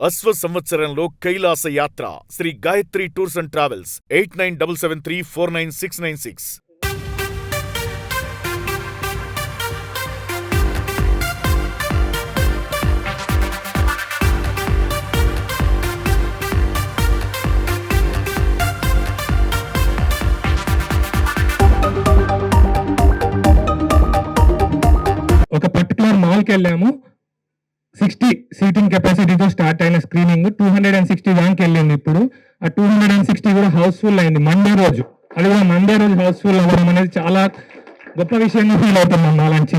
అశ్వ సంవత్సరంలో కైలాస యాత్ర Sri Gayatri tours and travels 8977349696. ఒక పర్టికులర్ మాల్కి వెళ్ళాము. 60 సీటింగ్ కెపాసిటీతో స్టార్ట్ అయిన స్క్రీనింగ్ 260 దానికి వెళ్ళింది. ఇప్పుడు ఆ 260 కూడా హౌస్ఫుల్ అయింది మండే రోజు. అది కూడా మండే రోజు హౌస్ఫుల్ అవ్వడం అనేది చాలా గొప్ప విషయంగా ఫీల్ అవుతున్నాం అలాంటి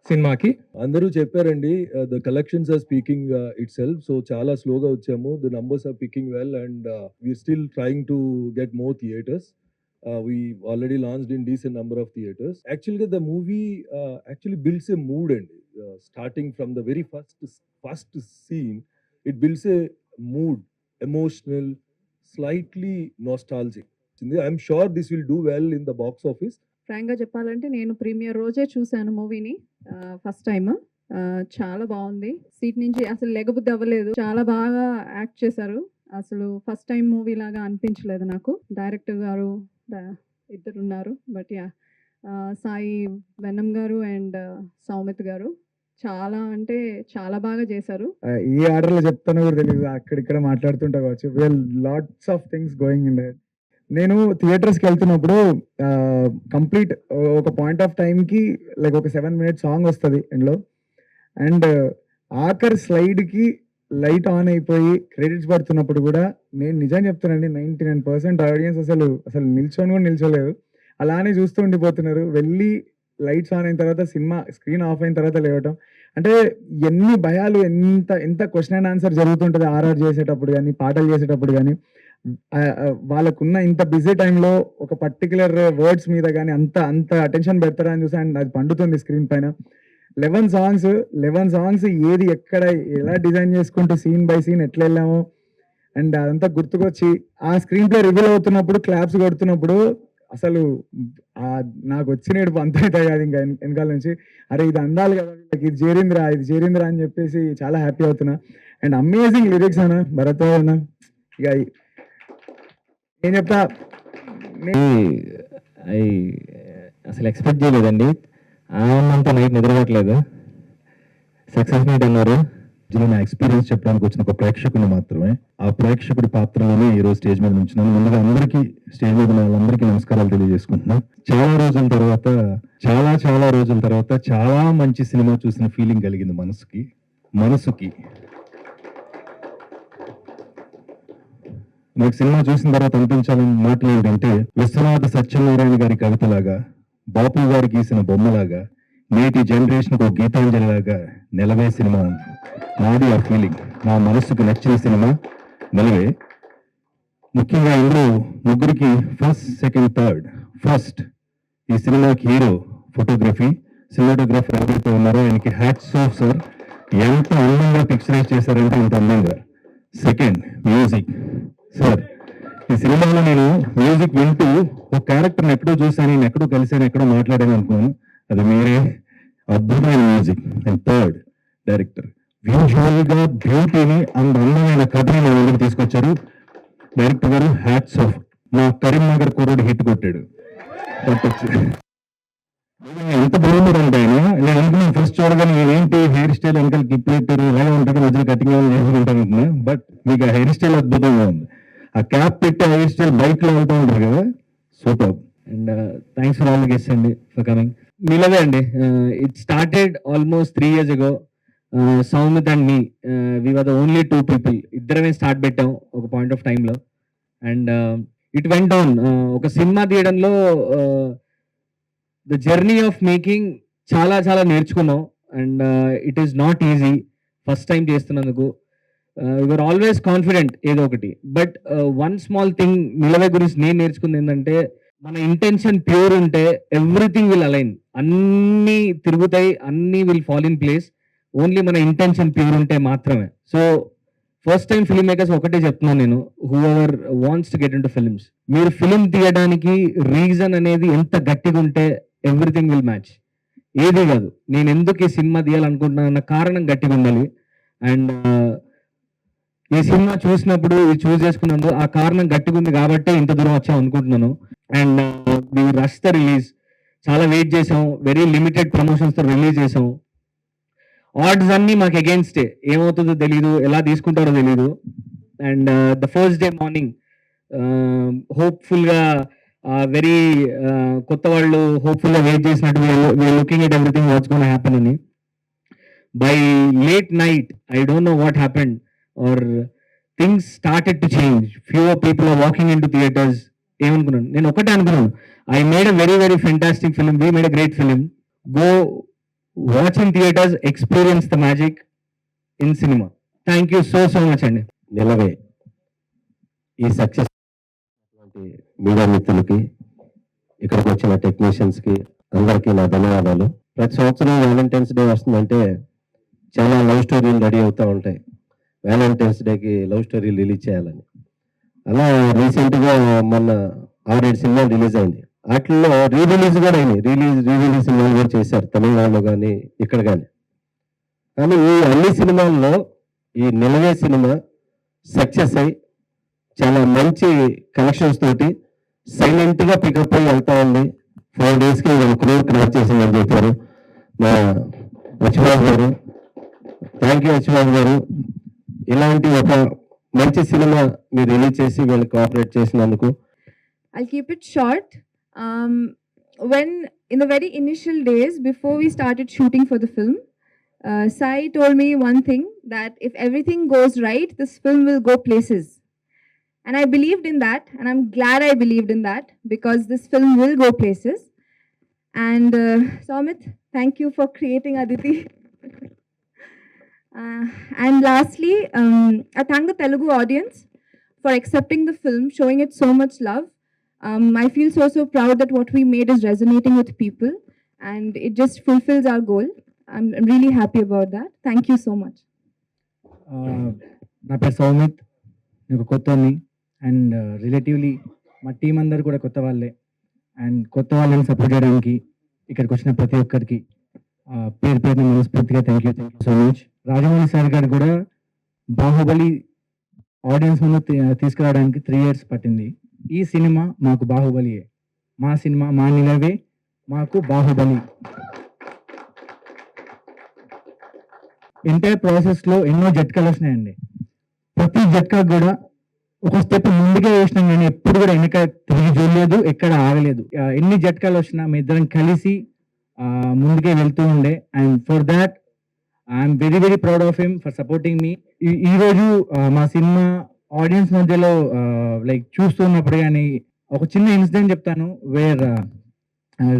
సినిమాకి. అందరూ చెప్పారండి, the collections are speaking itself. So చాలా స్లోగా వచ్చాము, the numbers are picking well and we're still trying to get more theatres. We already launched in decent number of theaters. Actually, the movie actually builds a mood, and starting from the very first scene, it builds a mood, emotional, slightly nostalgic. I'm sure this will do well in the box office. ఫ్రాంక్గా చెప్పాలంటే నేను premier రోజే చూశాను మూవీని, first time. చాలా బాగుంది. Seat నుంచి అసలు లెగబుద్ధి అవ్వలేదు. చాలా బాగా యాక్ట్ చేశారు. అసలు ఫస్ట్ టైం మూవీ లాగా అనిపించలేదు నాకు. డైరెక్టర్ గారు ఇద్దరు ఉన్నారు, బట్ సాయి వెన్నం గారు అండ్ సౌమిత్ గారు చాలా అంటే చాలా బాగా చేశారు. ఈ ఆర్డర్లో చెప్తాను కూడా తెలియదు, అక్కడిక్కడ మాట్లాడుతుంటా కావచ్చు. Lots of things going in that. నేను థియేటర్స్కి వెళ్తున్నప్పుడు కంప్లీట్ ఒక పాయింట్ ఆఫ్ టైంకి లైక్ ఒక 7 minute సాంగ్ వస్తుంది ఇంట్లో, అండ్ ఆఖరి స్లైడ్కి లైట్ ఆన్ అయిపోయి క్రెడిట్స్ పడుతున్నప్పుడు కూడా నేను నిజం చెప్తానండి, 99% ఆడియన్స్ అసలు నిల్చొని కూడా నిల్చోలేదు, అలానే చూస్తూ ఉండిపోతున్నారు. వెళ్ళి లైట్స్ ఆన్ అయిన తర్వాత సినిమా స్క్రీన్ ఆఫ్ అయిన తర్వాత లేవటం అంటే ఎన్ని భయాలు, ఎంత క్వశ్చన్ అండ్ ఆన్సర్ జరుగుతుంటుంది ఆర్ఆర్ చేసేటప్పుడు కానీ పాటలు చేసేటప్పుడు కానీ. వాళ్ళకున్న ఇంత బిజీ టైంలో ఒక పర్టికులర్ వర్డ్స్ మీద కానీ అంత అటెన్షన్ పెడతారా అని చూసి, అండ్ అది పండుతుంది స్క్రీన్ పైన. 11 సాంగ్స్ ఏది ఎక్కడ ఎలా డిజైన్ చేసుకుంటూ సీన్ బై సీన్ ఎట్లా వెళ్ళామో అండ్ అదంతా గుర్తుకొచ్చి ఆ స్క్రీన్ ప్లే రివీల్ అవుతున్నప్పుడు క్లాప్స్ కొడుతున్నప్పుడు అసలు నాకు వచ్చిన ఏడుపు అంత అయితే కాదు ఇంకా వెనకాల నుంచి. అరే ఇది అందాలి కదా, ఇది చేరింద్రా అని చెప్పేసి చాలా హ్యాపీ అవుతున్నా. అండ్ అమేజింగ్ లిరిక్స్ అన్న భరత్ అన్న. ఇక ఏం చెప్తా, అసలు ఎక్స్పెక్ట్ చేయలేదండి. అంతా నైట్ నిద్రపట్టలేదు. సక్సెస్ మీట్ అన్నారు. నా ఎక్స్పీరియన్స్ చెప్పడానికి వచ్చిన ఒక ప్రేక్షకుని మాత్రమే, ఆ ప్రేక్షకుడి పాత్రలోనే ఈ రోజు స్టేజ్ మీద ఉంచున్నాను. ముందుగా అందరికీ స్టేజ్ మీద ఉన్న వాళ్ళందరికీ నమస్కారాలు తెలియజేసుకుంటున్నాను. చాలా రోజుల తర్వాత చాలా మంచి సినిమా చూసిన ఫీలింగ్ కలిగింది మనసుకి. నాకు సినిమా చూసిన తర్వాత అనిపించాలని మాటలు ఏంటంటే, విశ్వనాథ సత్యనారాయణ గారి కవితలాగా, బాపు గారు గీసిన బొమ్మలాగా, నేటి జనరేషన్కు ఒక గీతాంజలిలాగా నిలవే సినిమా నాది ఆ ఫీలింగ్. నా మనసుకు నచ్చిన సినిమా నిలవే. ముఖ్యంగా ఇందులో ముగ్గురికి ఫస్ట్, సెకండ్, థర్డ్. ఫస్ట్ ఈ సినిమాకి హీరో ఫోటోగ్రఫీ, సినిమాటోగ్రఫర్ ఎవరైతే ఉన్నారో ఆయనకి హ్యాట్స్ ఆఫ్ సార్. ఎంత అందంగా పిక్చరైజ్ చేశారంటే ఇంత అందంగా. Second music sir. ఈ సినిమాలో నేను మ్యూజిక్ వింటూ ఒక క్యారెక్టర్ని ఎక్కడో చూశాను, నేను ఎక్కడో కలిసాను, ఎక్కడో మాట్లాడాను అనుకున్నాను. అది మీరే. అద్భుతమైన మ్యూజిక్. And third director. విజువల్గా బ్యూటీని అందమైన కథని నా ముందుకు తీసుకొచ్చారు డైరెక్టర్ గారు. Hats off. నా కరీంనగర్ కుర్రోడు హిట్ కొట్టాడు. ఎంత బాగున్నారంటే ఆయన, నేను అనుకున్నాను ఫస్ట్ చూడగానే నేనేంటి హెయిర్ స్టైల్ వెనకాల క్లిప్ పెట్టారు, ఇలాగే ఉంటుంది, మధ్యలో కటింగ్ చేసుకుంటాను అనుకున్నా. బట్ మీకు ఆ హెయిర్ స్టైల్ అద్భుతంగా ఉంది. ఆ క్యాప్ పెట్టి ఆ హెయిర్ స్టైల్ బైక్ లో వెళ్తూ ఉంటారు కదా, super. And thanks for all the guests అండి ఫర్ కమింగ్. నిలవే అండి, it started almost 3 years ago. Soumith and me, we were the only 2 people. ఇద్దరమే స్టార్ట్ పెట్టాం ఒక పాయింట్ ఆఫ్ టైంలో. And it went on. ఒక సినిమా తీయడంలో ద జర్నీ ఆఫ్ మేకింగ్ చాలా నేర్చుకున్నాం. And it is not easy first time చేస్తున్నందుకు. యూఆర్ ఆల్వేస్ కాన్ఫిడెంట్ ఏదో ఒకటి. But one small thing Nilave గురించి నేను నేర్చుకుంది ఏంటంటే, మన ఇంటెన్షన్ ప్యూర్ ఉంటే ఎవ్రీథింగ్ విల్ అలైన్. అన్నీ తిరుగుతాయి, అన్నీ will fall in place. Only మన ఇంటెన్షన్ ప్యూర్ ఉంటే మాత్రమే. So first time film makers ఒకటే చెప్తున్నాను నేను, who ever wants to get in to films, మీరు ఫిల్మ్ తీయడానికి రీజన్ అనేది ఎంత గట్టిగా ఉంటే ఎవ్రీథింగ్ విల్ మ్యాచ్. ఏది కాదు, నేను ఎందుకు ఈ సినిమా తీయాలనుకుంటున్నాను అన్న కారణం గట్టిగా ఉండాలి. అండ్ ఈ సినిమా చూసినప్పుడు ఇది చూస్ చేసుకున్నందుకు ఆ కారణం గట్టిగా ఉంది కాబట్టి ఇంత దూరం వచ్చాం అనుకుంటున్నాను. And we rush the release, చాలా వెయిట్ చేసాం, వెరీ లిమిటెడ్ ప్రమోషన్స్ తో రిలీజ్ చేసాం. ఆర్డ్స్ అన్ని మాకు అగేన్స్టే, ఏమవుతుందో తెలీదు, ఎలా తీసుకుంటారో తెలీదు. And the first day morning hopeful గా వెరీ కొత్త వాళ్ళు హోప్ఫుల్ గా వెయిట్ చేసినట్టు looking at everything what's gonna happen అని. By late night I don't know what happened or things started to change. Fewer people are walking into theatres. ఏమనుకున్నాను నేను, ఒకటే అనుకున్నాను, I made a very very fantastic film, we made a great film, go watch in theatres, experience the magic in cinema. Thank you so much అండి. నిలవే ఈ success media మిత్రులకి, ఇక్కడికి వచ్చిన టెక్నీషియన్స్కి అందరికీ నా ధన్యవాదాలు. ప్రతి సంవత్సరం వ్యాలంటైన్స్ డే వస్తుందంటే చాలా లవ్ స్టోరీలు రెడీ అవుతూ ఉంటాయి. వ్యాలంటైన్స్ డేకి లవ్ స్టోరీలు రిలీజ్ చేయాలని. అలా రీసెంట్గా మొన్న 6-7 సినిమాలు రిలీజ్ అయింది. వాటిల్లో రీ రిలీజ్ కూడా అయినాయి. రీ రిలీజ్ సినిమాలు కూడా చేశారు తమిళనాడులో కానీ ఇక్కడ కానీ. కానీ ఈ అన్ని సినిమాల్లో ఈ నిలవే సినిమా సక్సెస్ అయి చాలా మంచి కలెక్షన్స్ తోటి సైలెంట్గా పికప్ అయ్యి వెళ్తా ఉంది. 4 డేస్కి 1 crore క్రాక్ చేసిందని చెప్పారు మా అచ్చిబాబు గారు. థ్యాంక్ యూ అచ్చిబాబు గారు. ఇలాంటి ఒక మంచి సినిమా మీరు రిలీజ్ చేసి వీళ్ళకి కోఆపరేట్ చేసినందుకు. I'll keep it short. When in the very initial days before we started shooting for the film, Sai told me one thing, that if everything goes right, this film will go places. And I believed in that, and I'm glad I believed in that, because this film will go places. And Soumit, thank you for creating Aditi. And lastly, I thank the Telugu audience for accepting the film, showing it so much love. I feel so proud that what we made is resonating with people, and it just fulfills our goal. I'm really happy about that. Thank you so much. నా పేరు సౌమిత్, నేను కొత్తని, and relatively మా team అందరు కూడా కొత్త వాళ్ళే. And కొత్త వాళ్ళని సపోర్ట్ చేయడానికి ఇక్కడికి వచ్చిన ప్రతి ఒక్కరికి పేరు పేరున మనస్ఫూర్తిగా thank you so much. Rajamouli sir గారు కూడా బాహుబలి ఆడియన్స్ ముందు తీసుకురావడానికి 3 years పట్టింది. ఈ సినిమా మాకు బాహుబలియే, మా సినిమా, మా నిలవే మాకు బాహుబలి. ఎంటైర్ ప్రాసెస్లో ఎన్నో జట్కాలు వచ్చినాయండి. ప్రతి జట్కా కూడా ఒక స్టెప్ ముందుకే వేసినాం, కానీ ఎప్పుడు కూడా వెనక తిరిగి చూడలేదు, ఎక్కడ ఆగలేదు. ఎన్ని జట్కాలు వచ్చినా మీ ఇద్దరం కలిసి ముందుకే వెళ్తూ ఉండే. And for that I'm very very proud of him for supporting me. ఈరోజు మా సినిమా ఆడియన్స్ మధ్యలో లైక్ చూస్తున్నప్పుడు కానీ ఒక చిన్న ఇన్సిడెంట్ చెప్తాను. వేర్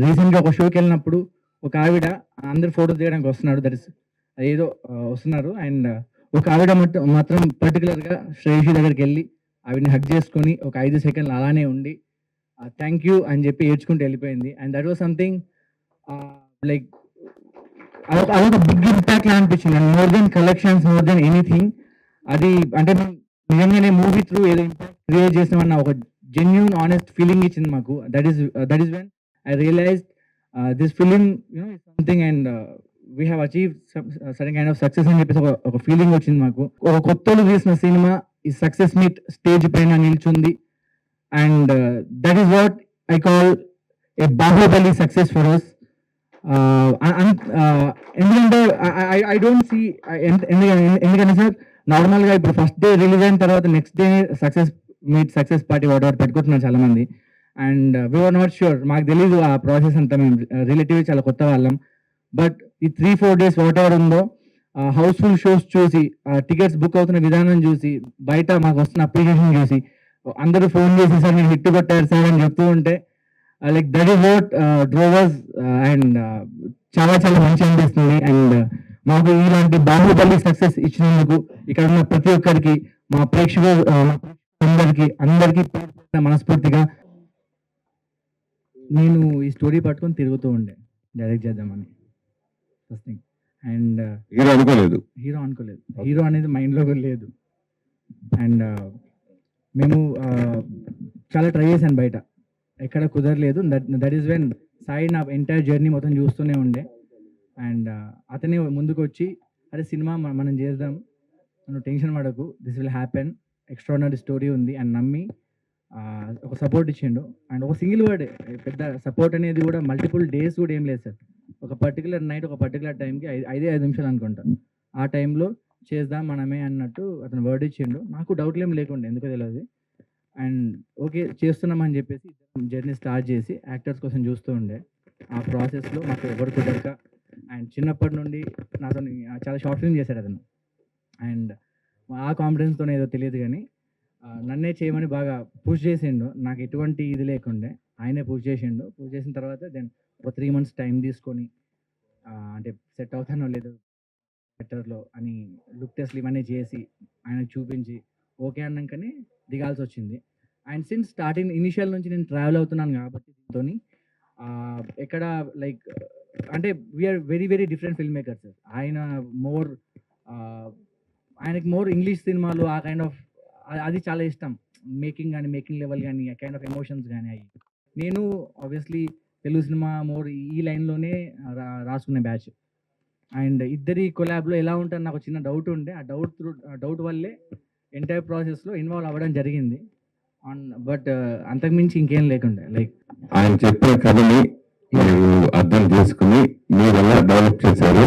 రీసెంట్గా ఒక షోకి వెళ్ళినప్పుడు ఒక ఆవిడ అందరు ఫోటోస్ తీయడానికి వస్తున్నారు, దట్ ఇస్ ఏదో వస్తున్నారు. అండ్ ఒక ఆవిడ మాత్రం పర్టికులర్గా శ్రేయసి దగ్గరికి వెళ్ళి ఆవిడని హక్ చేసుకొని ఒక 5 seconds అలానే ఉండి థ్యాంక్ యూ అని చెప్పి ఏడ్చుకుంటూ వెళ్ళిపోయింది. And that was something like అదొక బిగ్ ఇంపాక్ట్ లా అనిపించింది. And more than collections, more than anything, అది అంటే నిజంగానే మూవీ త్రూ ఏదో ఇంపాక్ట్ క్రియేట్ చేసామన్న ఒక జెన్యూన్ ఆనెస్ట్ ఫీలింగ్ ఇచ్చింది మాకు. That is when I realise this film something and we have achieve certain kind of success అని చెప్పేసి ఒక ఫీలింగ్ వచ్చింది మాకు. ఒక కొత్తలు తీసిన సినిమా ఈ సక్సెస్ మీట్ స్టేజ్ పైన నిల్చుంది. And that is what I call a Baahubali success for us. ఎందుకంటే ఐ డోంట్ సీ, ఎందుకంటే సార్ నార్మల్గా ఇప్పుడు ఫస్ట్ డే రిలీజ్ అయిన తర్వాత next day success party whatever పెట్టుకుంటున్నారు చాలా మంది. And we are not sure, మాకు తెలీదు ఆ ప్రాసెస్ అంతా, మేము రిలేటివ్ చాలా కొత్త వాళ్ళం. బట్ ఈ 3-4 days వాట్ ఎవర్ ఉందో హౌస్ఫుల్ షోస్ చూసి, టికెట్స్ బుక్ అవుతున్న విధానం చూసి, బయట మాకు వస్తున్న అప్లికేషన్ చూసి, అందరూ ఫోన్ చేసి సార్ మీరు హిట్ కొట్టారు సార్ అని చెప్తూ ఉంటే like that is what drovers. And చాలా చాలా మంచి అనిపిస్తుంది. అండ్ మాకు ఇలాంటి బాహుబలి సక్సెస్ ఇచ్చినందుకు ఇక్కడ ఉన్న ప్రతి ఒక్కరికి, మా అందరికీ మనస్ఫూర్తిగా. నేను ఈ స్టోరీ పట్టుకొని తిరుగుతూ ఉండే డైరెక్ట్ చేద్దామని ఫస్ట్ థింగ్. అండ్ హీరో అనుకోలేదు, హీరో అనేది మైండ్లో కూడా లేదు. అండ్ మేము చాలా ట్రై చేశాను బయట, ఎక్కడ కుదరలేదు. దట్ ఈస్ వెన్ సాయి నా ఎంటైర్ జర్నీ మొత్తం చూస్తూనే ఉండే. అండ్ అతనే ముందుకు వచ్చి అరే సినిమా మనం చేద్దాం, నువ్వు టెన్షన్ పడకు, this will happen, extraordinary story ఉంది అని నమ్మి ఒక సపోర్ట్ ఇచ్చిండు. అండ్ ఒక సింగిల్ వర్డ్, పెద్ద సపోర్ట్ అనేది కూడా మల్టిపుల్ డేస్ కూడా ఏం లేదు సార్. ఒక పర్టికులర్ నైట్, ఒక పర్టికులర్ టైంకి 5 నిమిషాలు అనుకుంటా, ఆ టైంలో చేద్దాం మనమే అన్నట్టు అతను వర్డ్ ఇచ్చిండు. నాకు డౌట్లు ఏం లేకుండే, ఎందుకో తెలియదు. అండ్ ఓకే చేస్తున్నామని చెప్పేసి జర్నీ స్టార్ట్ చేసి యాక్టర్స్ కోసం చూస్తూ ఉండే. ఆ ప్రాసెస్లో నాకు ఎవరు కుదరక, అండ్ చిన్నప్పటి నుండి నాతో చాలా షార్ట్ ఫిల్మ్ చేశాడు అతను. అండ్ ఆ కాన్ఫిడెన్స్తో ఏదో తెలియదు కానీ నన్నే చేయమని బాగా పుష్ చేసిండు. నాకు ఎటువంటి ఇది లేకుండే ఆయనే పుష్ చేసిండు. పుష్ చేసిన తర్వాత దెన్ ఒక 3 months టైం తీసుకొని అంటే సెట్ అవుతానో లేదో బెటర్లో అని లుక్ టెస్ట్లు ఇవన్నీ చేసి ఆయనకు చూపించి ఓకే అన్నాకనే దిగాల్సి వచ్చింది. అండ్ సిన్స్ స్టార్టింగ్ ఇనిషియల్ నుంచి నేను ట్రావెల్ అవుతున్నాను కాబట్టి దీంతో ఎక్కడ లైక్ అంటే we're very very different film makers. ఆయన మోర్ ఆయనకి మోర్ ఇంగ్లీష్ సినిమాలు ఆ కైండ్ ఆఫ్ అది చాలా ఇష్టం. మేకింగ్ కానీ, మేకింగ్ లెవెల్ కానీ, ఆ కైండ్ ఆఫ్ ఎమోషన్స్ కానీ అవి. నేను ఆబ్వియస్లీ తెలుగు సినిమా మోర్ ఈ లైన్లోనే రాసుకునే బ్యాచ్. అండ్ ఇద్దరి కొలాబ్లో ఎలా ఉంటుంది నాకు చిన్న డౌట్ ఉండే. ఆ డౌట్ వల్లే ఎంటైర్ ప్రాసెస్లో ఇన్వాల్వ్ అవ్వడం జరిగింది. బట్ అంతకుమించి ఇంకేం లేకుండే. లైక్ ఆయన చెప్పిన కథని మీరు అర్థం చేసుకుని మీరు ఎలా డెవలప్ చేశారు,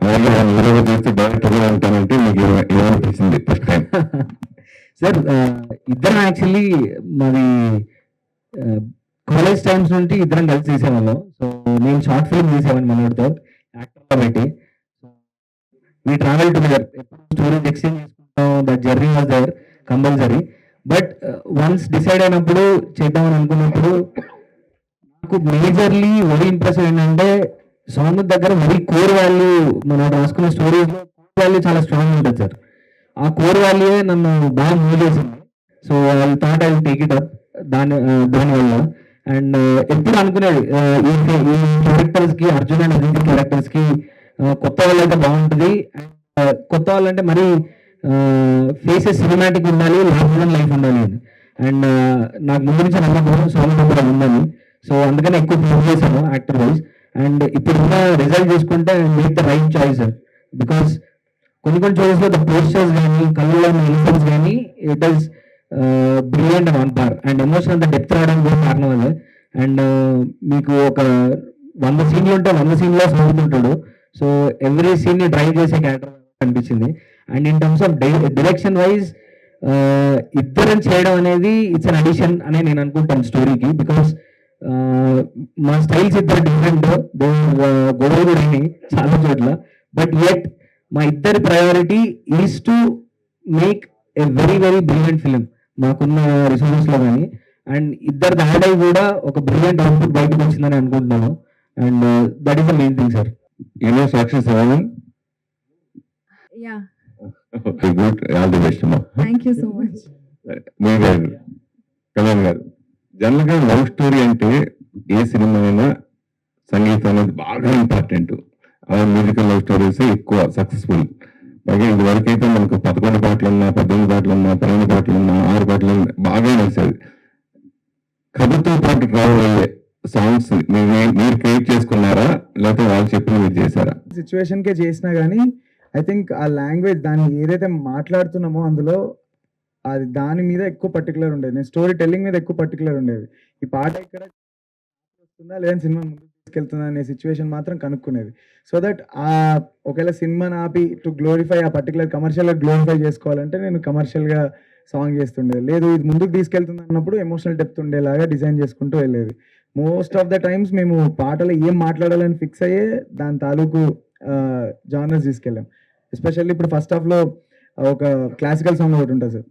అలాగే ఆయన హీరోగా చేస్తే డైరెక్టర్గా ఉంటానంటే మీకు ఏమనిపించింది ఫస్ట్ టైం? సార్ ఇద్దరం యాక్చువల్లీ మాది కాలేజ్ టైమ్స్ నుండి ఇద్దరం కలిసి చేసేవాళ్ళం. సో నేను షార్ట్ ఫిల్మ్ చేసేవాడిని మనోడితో యాక్టర్గా పెట్టి. We travel together, stories exchange చేసుకుంటాం. That journey was there compulsory. But once decide అయినప్పుడు, చేద్దామని అనుకున్నప్పుడు నాకు మేజర్లీ వెరీ ఇంప్రెసివ్ ఏంటంటే సాంగ్ దగ్గర వెరీ కోర్ వాల్యూ, మనం రాసుకున్న స్టోరీస్లో కోర్ వాల్యూ చాలా స్ట్రాంగ్ ఉంటుంది సార్. ఆ కోర్ వాల్యూ నన్ను బాగా మూవ్ చేసింది. So I thought I will take it up దానివల్ల. అండ్ ఎప్పుడు అనుకునేది ఈ క్యారెక్టర్స్కి, అర్జున్ అండ్ అజిత్ క్యారెక్టర్స్కి కొత్త వాళ్ళు అయితే బాగుంటుంది. అండ్ కొత్త వాళ్ళంటే మరీ ఫేసెస్ సినిమాటిక్ ఉండాలి, లైఫ్ ఉండాలి అని. అండ్ నాకు ముందు నుంచి నమ్మకం సాంగ్ కూడా ఉందని. సో అందుకని ఎక్కువ ఫోన్ చేశాను యాక్టర్ వైజ్. అండ్ ఇప్పుడున్న రిజల్ట్ చూసుకుంటే make the right choice because కొన్ని చాయిస్లో ద పోస్టర్స్ కానీ, కళ్ళలో ఎలిఫెంట్స్ కానీ it is brilliant and on par. And emotion అంత డెప్త్ రావడానికి కూడా కారణం అదే. అండ్ మీకు ఒక 100 సీన్లు ఉంటే 100 సీన్లో సాగుతుంటాడు. సో ఎవ్రీ సీన్ని డ్రైవ్ చేసే క్యారెక్టర్ అనిపించింది. And in terms of direction wise ఇద్దరం చేయడం అనేది ఇట్స్ అన్ అడిషన్ అనే నేను అనుకుంటాను స్టోరీకి. బికాస్ మా స్టైల్స్ ఇద్దరు డిఫరెంట్, గొడవలు కూడా అయినాయి చాలా చోట్ల. బట్ యెట్ మా ఇద్దరి priority is to make a very very brilliant film మాకున్న రిసోర్సెస్లో కానీ. అండ్ ఇద్దరు యాడ్ అయ్యి కూడా ఒక బ్రిలియంట్ అవుట్పుట్ బయటకు వచ్చిందని అనుకుంటున్నాను. And that is the main thing sir. You know Sakshi seven yeah, good, all the best అమ్మా. Thank you so much. మీ గారు కళ్యాణ్ గారు, జనరల్గా లవ్ స్టోరీ అంటే ఏ సినిమా అయినా సంగీతం అనేది బాగా ఇంపార్టెంట్. అలా మ్యూజికల్ లవ్ స్టోరీస్ ఎక్కువ సక్సెస్ఫుల్. పైగా ఇదివరకు అయితే మనకు 11 పాటలు ఉన్నా, 18 పాటలు ఉన్నా, 12 పాటలు ఉన్నా, 6 పాటలు ఉన్నా బాగా నడిచేది. కథతో పాటు ట్రావెల్ అయ్యే సాంగ్స్ మీరు క్రియేట్ చేసుకున్నారా, లేకపోతే వాళ్ళు చెప్పిన మీరు చేశారా? సిచ్యువేషన్కే చేసినా కానీ ఐ థింక్ ఆ లాంగ్వేజ్, దాన్ని ఏదైతే మాట్లాడుతున్నామో అందులో అది దాని మీద ఎక్కువ పర్టికులర్ ఉండేది. నేను స్టోరీ టెల్లింగ్ మీద ఎక్కువ పర్టికులర్ ఉండేది. ఈ పాట ఇక్కడ వస్తుందా లేదా సినిమా ముందుకు తీసుకెళ్తుందా అనే సిచ్యువేషన్ మాత్రం కనుక్కునేది. సో దట్ ఒకవేళ సినిమాని ఆపి టు గ్లోరిఫై ఆ పర్టికులర్ కమర్షియల్గా గ్లోరిఫై చేసుకోవాలంటే నేను కమర్షియల్గా సాంగ్ చేస్తుండేది. లేదు ఇది ముందుకు తీసుకెళ్తుంది అన్నప్పుడు ఎమోషనల్ డెప్త్ ఉండేలాగా డిజైన్ చేసుకుంటూ వెళ్ళేది. మోస్ట్ ఆఫ్ ద టైమ్స్ మేము పాటలు ఏం మాట్లాడాలని ఫిక్స్ అయ్యే దాని తాలూకు జానర్స్ తీసుకెళ్ళాం. ఎస్పెషల్లీ ఇప్పుడు ఫస్ట్ హాఫ్లో ఒక క్లాసికల్ సాంగ్ ఒకటి ఉంటుంది సార్.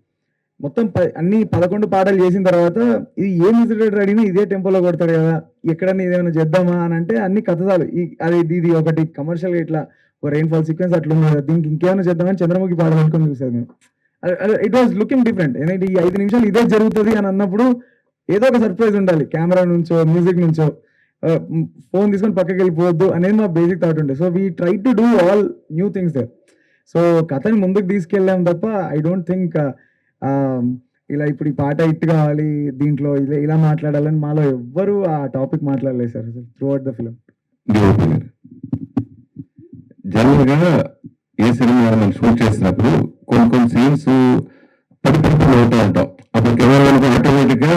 మొత్తం అన్ని 11 పాటలు చేసిన తర్వాత ఇది ఏ మ్యూజిక్ డైరెక్టర్ అడిగినా ఇదే టెంపోలో కొడతాడు కదా, ఎక్కడన్నా ఇదేమైనా చేద్దామా అని అంటే అన్ని కథాలు ఇది ఒకటి కమర్షియల్గా ఇట్లా ఒక రెయిన్ ఫాల్ సీక్వెన్స్ అట్లా ఉంది కదా, దీనికి ఇంకేమైనా చేద్దామని చంద్రముఖి పాట పెట్టుకొని చూసారు మేము. It was looking different. ఎందుకంటే ఈ 5 నిమిషాలు ఇదే జరుగుతుంది అని అన్నప్పుడు ఏదో ఒక సర్ప్రైజ్ ఉండాలి, కెమెరా నుంచో మ్యూజిక్ నుంచో. ఫోన్ తీసుకొని పక్కకి వెళ్ళిపోవద్దు అనేది మా బేసిక్ థాట్ ఉండే. So we try to do all new things there. So కథని ముందుకు తీసుకెళ్ళాం తప్ప ఐ డోంట్ థింక్ ఇలా ఇప్పుడు ఈ పాట హిట్ కావాలి, దీంట్లో ఇలా మాట్లాడాలని మాలో ఎవ్వరు ఆ టాపిక్ మాట్లాడలేదు సార్ అసలు త్రూ అవుట్ ద ఫిలిం. జనరల్గా ఏ సినిమా మనం షూట్ చేసినప్పుడు కొన్ని సీన్స్ పడిపోతూ అవుతా ఉంటాం. అప్పుడు కెమెరామెన్ ఆటోమేటిక్ గా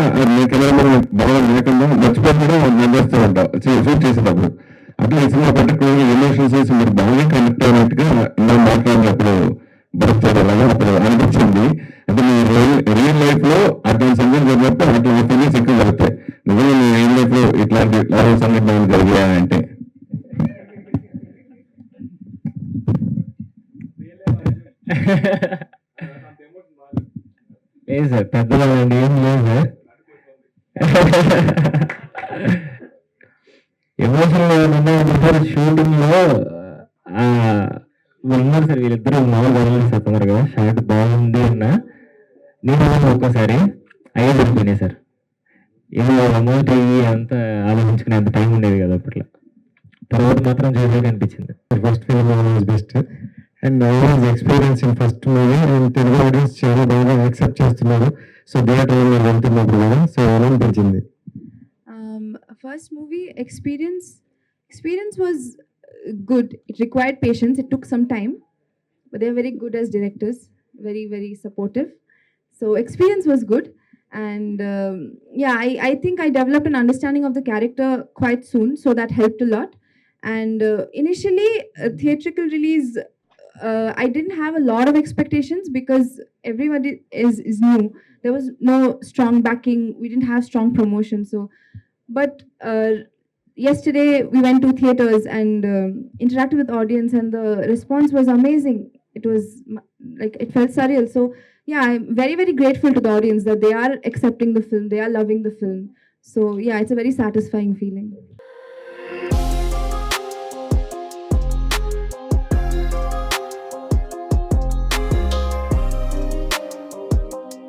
కెమెరామెన్ బాగా లేకుండా మర్చిపోకుండా నడిస్తూ ఉంటాం షూట్ చేసేటప్పుడు. అట్లా ఈ సినిమా పర్టికులర్ ఎమోషన్ సీన్స్ మీరు బాగా కనెక్ట్ అయినట్టుగా మనం మాట్లాడినప్పుడు భరత్ అలాగా అప్పుడు అనిపించింది. అంటే మీ రియల్ లైఫ్ లో అట్లాంటి సంఘటన జరిగినప్పుడు అట్లా ఫీలింగ్స్ ఎక్కువ జరుగుతాయి. నిజంగా మీ రియల్ లైఫ్ లో ఇట్లాంటి సంఘటన జరిగాయా అంటే? లేదు సార్, పెద్దగా ఏం లేదు సార్. ఎమోషనల్ షూటింగ్ లో ఉన్నారు సార్ వీళ్ళిద్దరు మామూలు బాగుంది సార్. తొందరగా షార్ట్ బాగుంది అన్న నేను ఒక్కసారి అయ్యే సరిపోయినాయి సార్. ఏదో అమౌంట్ అయ్యి అంత ఆలోచించుకునే అంత టైం ఉండేది కదా అప్పట్లో. తర్వాత మాత్రం చేసేది అనిపించింది. First film was best and always experience in first movie and Telugu audience చాలా బాగా యాక్సెప్ట్ చేస్తున్నారు. సో థియేటర్ లో వెళ్తున్నప్పుడు కూడా సో ఎలా అనిపించింది? First movie experience was good. It required patience. It took some time, but they're very good as directors, very supportive. So experience was good, and yeah, I think I developed an understanding of the character quite soon, so that helped a lot. And initially theatrical release, I didn't have a lot of expectations because everybody is new. There was no strong backing. We didn't have strong promotion. So but yesterday we went to theaters and interacted with audience, and the response was amazing. It was like it felt surreal. So yeah, I'm very grateful to the audience that they are accepting the film, they are loving the film. So yeah, it's a very satisfying feeling.